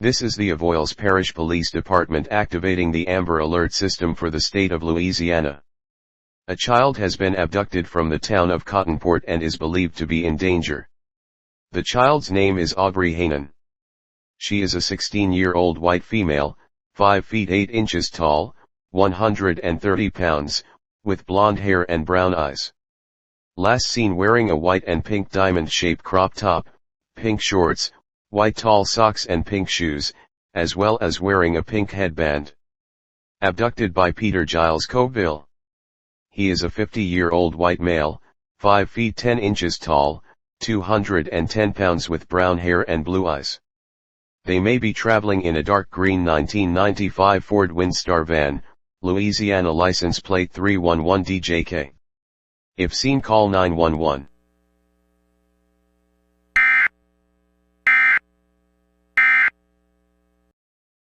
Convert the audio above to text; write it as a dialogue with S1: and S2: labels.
S1: This is the Avoyelles Parish Police Department activating the Amber Alert system for the state of Louisiana. A child has been abducted from the town of Cottonport and is believed to be in danger. The child's name is Aubrey Hainan. She is a 16-year-old white female, 5 feet 8 inches tall, 130 pounds, with blonde hair and brown eyes. Last seen wearing a white and pink diamond-shaped crop top, pink shorts, white tall socks and pink shoes, as well as wearing a pink headband. Abducted by Peter Giles Coville. He is a 50-year-old white male, 5 feet 10 inches tall, 210 pounds with brown hair and blue eyes. They may be traveling in a dark green 1995 Ford Windstar van, Louisiana license plate 311DJK. If seen, call 911.